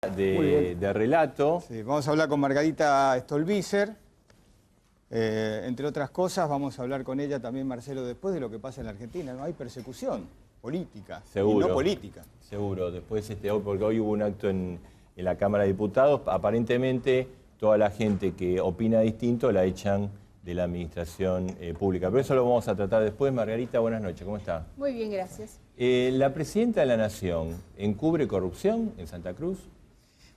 de relato. Sí, vamos a hablar con Margarita Stolbizer. Entre otras cosas, vamos a hablar con ella también, Marcelo, después de lo que pasa en la Argentina. No hay persecución política, Seguro, y no política. Seguro, después porque hoy hubo un acto en la Cámara de Diputados, aparentemente toda la gente que opina distinto la echan de la administración pública. Pero eso lo vamos a tratar después. Margarita, buenas noches, ¿cómo está? Muy bien, gracias. La Presidenta de la Nación, ¿encubre corrupción en Santa Cruz?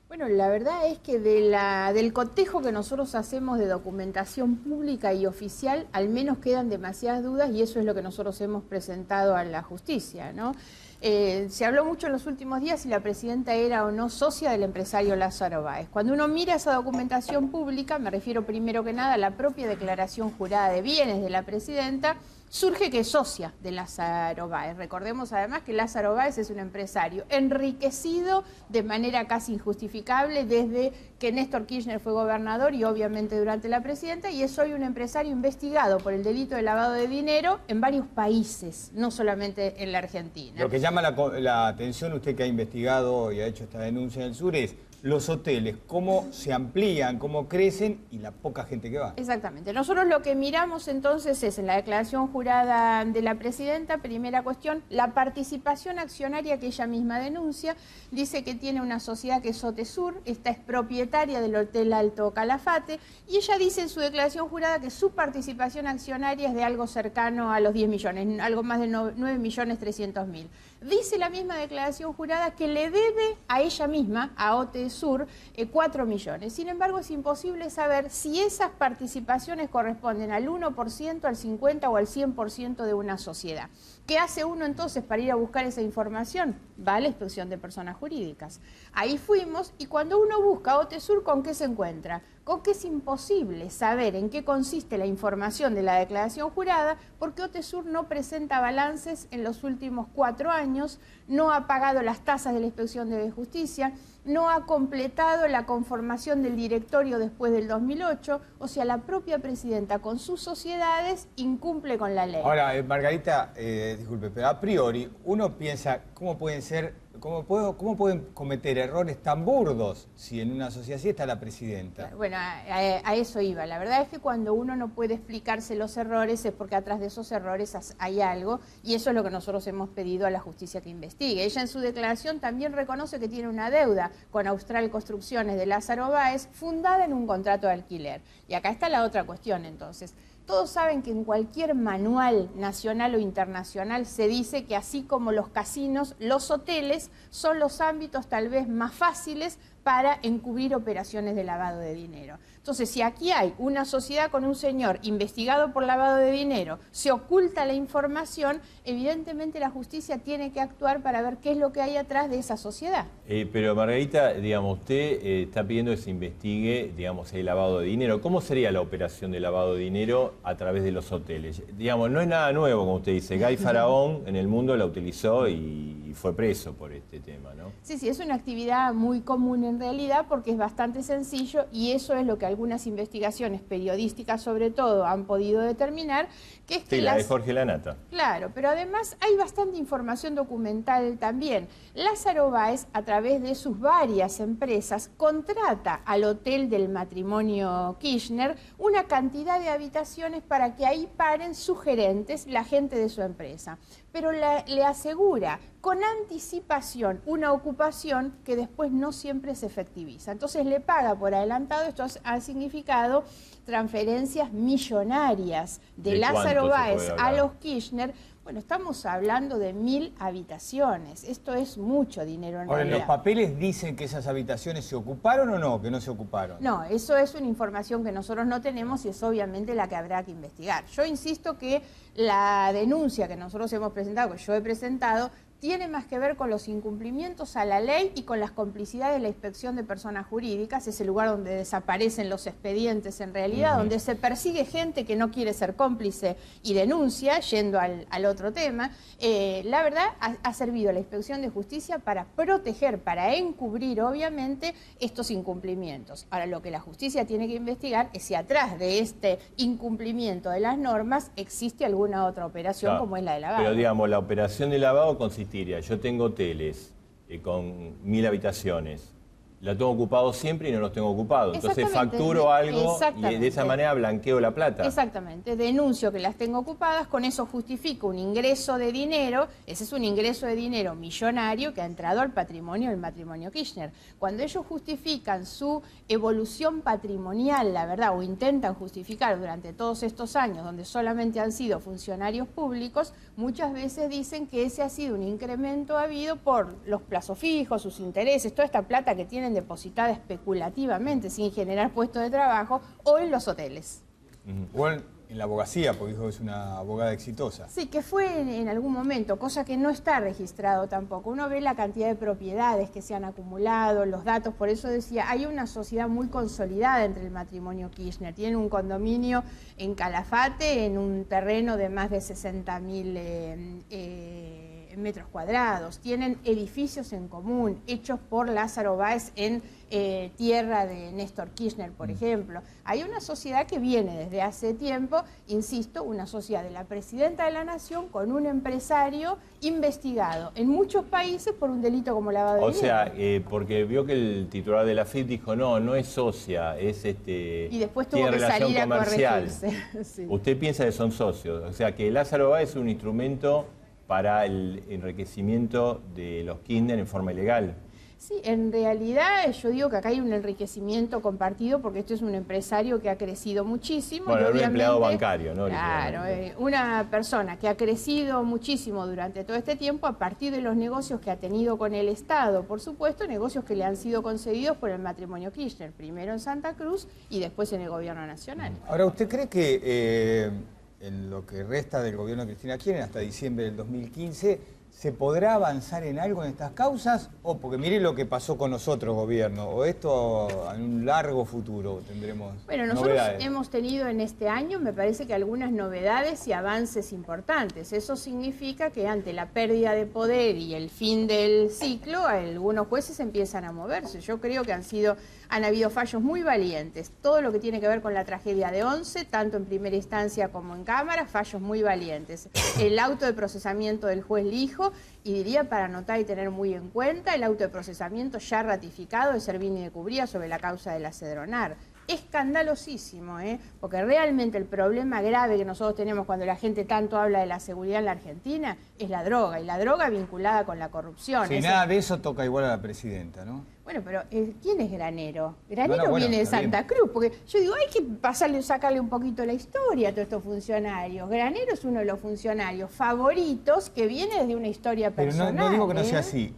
Bueno, la verdad es que del cotejo que nosotros hacemos de documentación pública y oficial, al menos quedan demasiadas dudas y eso es lo que nosotros hemos presentado a la justicia, ¿no? Se habló mucho en los últimos días si la Presidenta era o no socia del empresario Lázaro Báez. Cuando uno mira esa documentación pública, me refiero primero que nada a la propia declaración jurada de bienes de la Presidenta, surge que es socia de Lázaro Báez. Recordemos además que Lázaro Báez es un empresario enriquecido de manera casi injustificable desde que Néstor Kirchner fue gobernador y obviamente durante la Presidenta, y es hoy un empresario investigado por el delito de lavado de dinero en varios países, no solamente en la Argentina. Lo que llama la atención, usted que ha investigado y ha hecho esta denuncia en el sur, es los hoteles, cómo se amplían, cómo crecen y la poca gente que va. Exactamente. Nosotros lo que miramos entonces es en la declaración jurada de la Presidenta, primera cuestión, la participación accionaria que ella misma denuncia. Dice que tiene una sociedad que es Otesur, esta es propietaria del Hotel Alto Calafate, y ella dice en su declaración jurada que su participación accionaria es de algo cercano a los 10 millones, algo más de 9.300.000. Dice la misma declaración jurada que le debe a ella misma, a Otesur, 4 millones. Sin embargo, es imposible saber si esas participaciones corresponden al 1%, al 50% o al 100% de una sociedad. ¿Qué hace uno entonces para ir a buscar esa información? Va a la inspección de personas jurídicas. Ahí fuimos y cuando uno busca Otesur, ¿con qué se encuentra? Con que es imposible saber en qué consiste la información de la declaración jurada porque Otesur no presenta balances en los últimos 4 años, no ha pagado las tasas de la Inspección de Justicia, no ha completado la conformación del directorio después del 2008, o sea, la propia Presidenta con sus sociedades incumple con la ley. Ahora, Margarita, disculpe, pero a priori uno piensa, ¿cómo pueden cometer errores tan burdos si en una sociedad así está la Presidenta? Bueno, a eso iba. La verdad es que cuando uno no puede explicarse los errores es porque atrás de esos errores hay algo, y eso es lo que nosotros hemos pedido a la justicia que investigue. Ella en su declaración también reconoce que tiene una deuda con Austral Construcciones de Lázaro Báez fundada en un contrato de alquiler. Y acá está la otra cuestión entonces. Todos saben que en cualquier manual nacional o internacional se dice que así como los casinos, los hoteles son los ámbitos tal vez más fáciles para encubrir operaciones de lavado de dinero. Entonces, si aquí hay una sociedad con un señor investigado por lavado de dinero, se oculta la información, evidentemente la justicia tiene que actuar para ver qué es lo que hay atrás de esa sociedad. Pero Margarita, digamos, usted está pidiendo que se investigue, digamos, el lavado de dinero. ¿Cómo sería la operación de lavado de dinero a través de los hoteles? Digamos, no es nada nuevo, como usted dice. Guy Faraón en el mundo la utilizó y fue preso por este tema, ¿no? Sí, sí, es una actividad muy común en realidad porque es bastante sencillo y eso es lo que algunas investigaciones periodísticas sobre todo han podido determinar, que es que sí, la de Jorge Lanata. Claro, pero además hay bastante información documental también. Lázaro Báez, a través de sus varias empresas, contrata al hotel del matrimonio Kirchner una cantidad de habitaciones para que ahí paren sus gerentes, la gente de su empresa. Pero le asegura con anticipación una ocupación que después no siempre se efectiviza. Entonces le paga por adelantado, esto ha significado transferencias millonarias de Lázaro Báez a los Kirchner. Bueno, estamos hablando de 1.000 habitaciones, esto es mucho dinero en realidad. Ahora, ¿los papeles dicen que esas habitaciones se ocuparon o no, que no se ocuparon? No, eso es una información que nosotros no tenemos y es obviamente la que habrá que investigar. Yo insisto que la denuncia que nosotros hemos presentado, que yo he presentado, tiene más que ver con los incumplimientos a la ley y con las complicidades de la Inspección de Personas Jurídicas, ese lugar donde desaparecen los expedientes en realidad, donde se persigue gente que no quiere ser cómplice y denuncia, yendo al otro tema. La verdad, ha servido la Inspección de Justicia para proteger, para encubrir, obviamente, estos incumplimientos. Ahora, lo que la justicia tiene que investigar es si atrás de este incumplimiento de las normas existe alguna otra operación, claro, como es la de lavado. Pero, digamos, la operación de lavado consiste yo tengo hoteles con 1.000 habitaciones lo tengo ocupado siempre y no los tengo ocupado. Entonces Exactamente. facturo algo y Exactamente. de esa manera blanqueo la plata. Exactamente, denuncio que las tengo ocupadas, con eso justifico un ingreso de dinero, ese es un ingreso de dinero millonario que ha entrado al patrimonio del matrimonio Kirchner. Cuando ellos justifican su evolución patrimonial, la verdad, o intentan justificar durante todos estos años, donde solamente han sido funcionarios públicos, muchas veces dicen que ese ha sido un incremento habido por los plazos fijos, sus intereses, toda esta plata que tienen depositada especulativamente sin generar puestos de trabajo, o en los hoteles. O en la abogacía, porque dijo que es una abogada exitosa. Sí, que fue en algún momento, cosa que no está registrado tampoco. Uno ve la cantidad de propiedades que se han acumulado, los datos, por eso decía, hay una sociedad muy consolidada entre el matrimonio Kirchner. Tienen un condominio en Calafate, en un terreno de más de 60.000 metros cuadrados, tienen edificios en común, hechos por Lázaro Báez en tierra de Néstor Kirchner, por ejemplo. Hay una sociedad que viene desde hace tiempo, insisto, una sociedad de la presidenta de la Nación con un empresario investigado en muchos países por un delito como lavado de dinero. O sea, porque vio que el titular de la FIP dijo, no es socia, es y después tuvo tiene que relación salir a comercial. corregirse. Sí. Usted piensa que son socios, o sea que Lázaro Báez es un instrumento para el enriquecimiento de los Kirchner en forma ilegal. Sí, en realidad yo digo que acá hay un enriquecimiento compartido porque este es un empresario que ha crecido muchísimo. Bueno, y era un obviamente, empleado bancario, ¿no? Claro, una persona que ha crecido muchísimo durante todo este tiempo a partir de los negocios que ha tenido con el Estado, por supuesto, negocios que le han sido concedidos por el matrimonio Kirchner, primero en Santa Cruz y después en el gobierno nacional. Ahora, ¿usted cree que en lo que resta del gobierno de Cristina Kirchner hasta diciembre del 2015 se podrá avanzar en algo en estas causas? O porque mire lo que pasó con los otros gobiernos, o esto en un largo futuro tendremos Nosotros novedades. hemos tenido en este año, me parece que algunas novedades y avances importantes. Eso significa que ante la pérdida de poder y el fin del ciclo, algunos jueces empiezan a moverse. Yo creo que han habido fallos muy valientes. Todo lo que tiene que ver con la tragedia de Once, tanto en primera instancia como en Cámara, fallos muy valientes. El auto de procesamiento del juez Lijo, y diría para anotar y tener muy en cuenta, el auto de procesamiento ya ratificado de Servini de Cubría sobre la causa de la Cedronar. Escandalosísimo, porque realmente el problema grave que nosotros tenemos cuando la gente tanto habla de la seguridad en la Argentina es la droga, y la droga vinculada con la corrupción. Sí, nada de eso toca igual a la presidenta, ¿no? Bueno, pero ¿quién es Granero? Granero Bueno, viene de está Santa Cruz, porque yo digo, hay que sacarle un poquito la historia a todos estos funcionarios. Granero es uno de los funcionarios favoritos que viene desde una historia Pero personal. no digo que no sea así.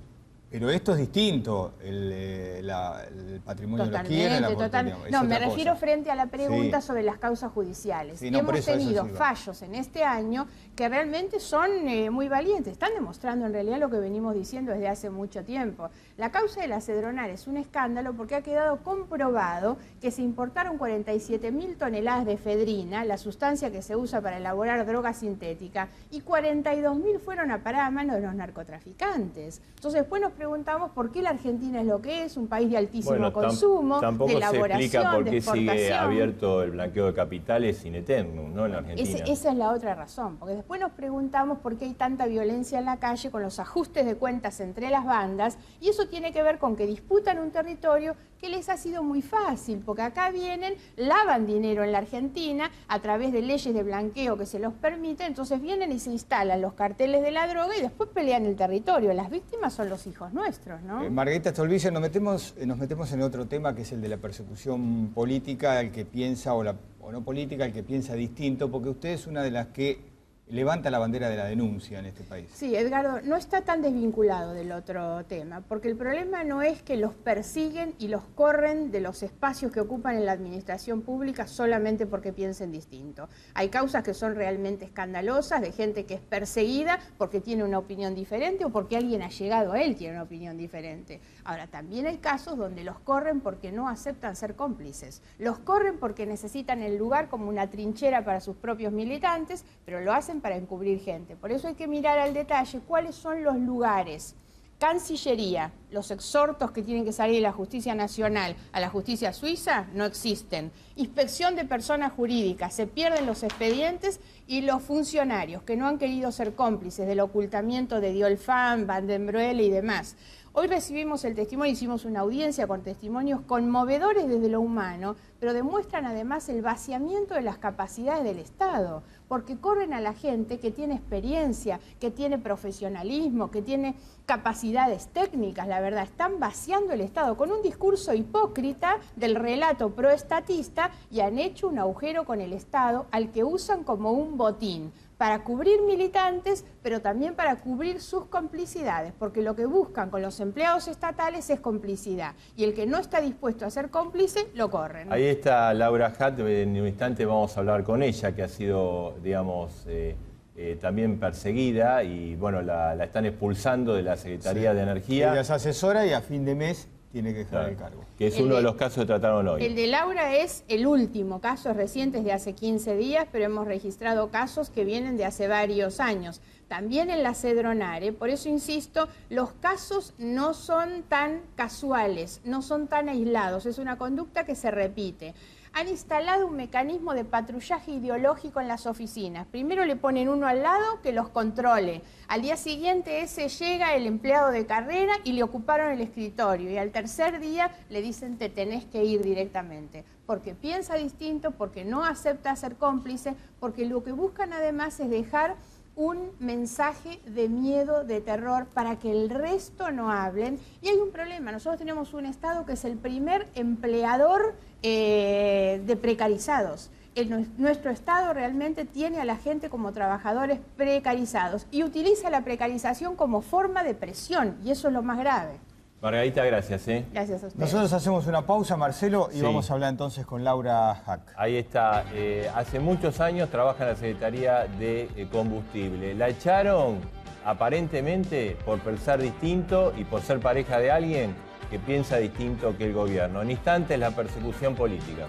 Pero esto es distinto, el patrimonio de los Kirchner. No, me refiero frente a la pregunta Sí. sobre las causas judiciales. Sí, no, por Hemos eso tenido sí va. fallos en este año que realmente son muy valientes. Están demostrando en realidad lo que venimos diciendo desde hace mucho tiempo. La causa de la Cedronar es un escándalo porque ha quedado comprobado que se importaron 47.000 toneladas de efedrina, la sustancia que se usa para elaborar droga sintética, y 42.000 fueron a parar a manos de los narcotraficantes. Entonces después nos preguntamos por qué la Argentina es lo que es, un país de altísimo consumo, tampoco de elaboración, se explica por de qué sigue exportación. abierto el blanqueo de capitales in eternum, ¿no? En la Argentina. Esa es la otra razón, porque después nos preguntamos por qué hay tanta violencia en la calle con los ajustes de cuentas entre las bandas, y eso tiene que ver con que disputan un territorio que les ha sido muy fácil, porque acá vienen, lavan dinero en la Argentina a través de leyes de blanqueo que se los permiten, entonces vienen y se instalan los carteles de la droga y después pelean el territorio. Las víctimas son los hijos nuestros, ¿no? Margarita Stolbizer, nos metemos en otro tema que es el de la persecución política, el que piensa, o no política, el que piensa distinto, porque usted es una de las que levanta la bandera de la denuncia en este país. Sí, Edgardo, no está tan desvinculado del otro tema, porque el problema no es que los persiguen y los corren de los espacios que ocupan en la administración pública solamente porque piensen distinto. Hay causas que son realmente escandalosas, de gente que es perseguida porque tiene una opinión diferente o porque alguien ha llegado a él tiene una opinión diferente. Ahora, también hay casos donde los corren porque no aceptan ser cómplices. Los corren porque necesitan el lugar como una trinchera para sus propios militantes, pero lo hacen para encubrir gente. Por eso hay que mirar al detalle cuáles son los lugares. Cancillería, los exhortos que tienen que salir de la justicia nacional a la justicia suiza no existen. Inspección de personas jurídicas, se pierden los expedientes y los funcionarios que no han querido ser cómplices del ocultamiento de Diolfan, Van den Broele y demás. Hoy recibimos el testimonio, hicimos una audiencia con testimonios conmovedores desde lo humano, pero demuestran además el vaciamiento de las capacidades del Estado, porque corren a la gente que tiene experiencia, que tiene profesionalismo, que tiene capacidades técnicas, la verdad, están vaciando el Estado con un discurso hipócrita del relato proestatista y han hecho un agujero con el Estado al que usan como un botín, para cubrir militantes, pero también para cubrir sus complicidades, porque lo que buscan con los empleados estatales es complicidad, y el que no está dispuesto a ser cómplice, lo corren. Ahí está Laura Hatt, en un instante vamos a hablar con ella, que ha sido, digamos, también perseguida, y bueno, la están expulsando de la Secretaría de Energía. Ella es asesora y a fin de mes tiene que dejar el cargo. Que es uno de los casos que trataron hoy. El de Laura es el último, casos recientes de hace 15 días, pero hemos registrado casos que vienen de hace varios años. También en la Cedronare, por eso insisto, los casos no son tan casuales, no son tan aislados, es una conducta que se repite. Han instalado un mecanismo de patrullaje ideológico en las oficinas. Primero le ponen uno al lado que los controle. Al día siguiente ese llega el empleado de carrera y le ocuparon el escritorio. Y al tercer día le dicen te tenés que ir directamente. Porque piensa distinto, porque no acepta ser cómplice, porque lo que buscan además es dejar un mensaje de miedo, de terror, para que el resto no hablen. Y hay un problema, nosotros tenemos un Estado que es el primer empleador de precarizados. Nuestro Estado realmente tiene a la gente como trabajadores precarizados y utiliza la precarización como forma de presión, y eso es lo más grave. Margarita, gracias. Gracias a ustedes. Nosotros hacemos una pausa, Marcelo, y Sí. vamos a hablar entonces con Laura Hatt. Ahí está. Hace muchos años trabaja en la Secretaría de Combustible. La echaron aparentemente por pensar distinto y por ser pareja de alguien que piensa distinto que el gobierno. En instantes la persecución política.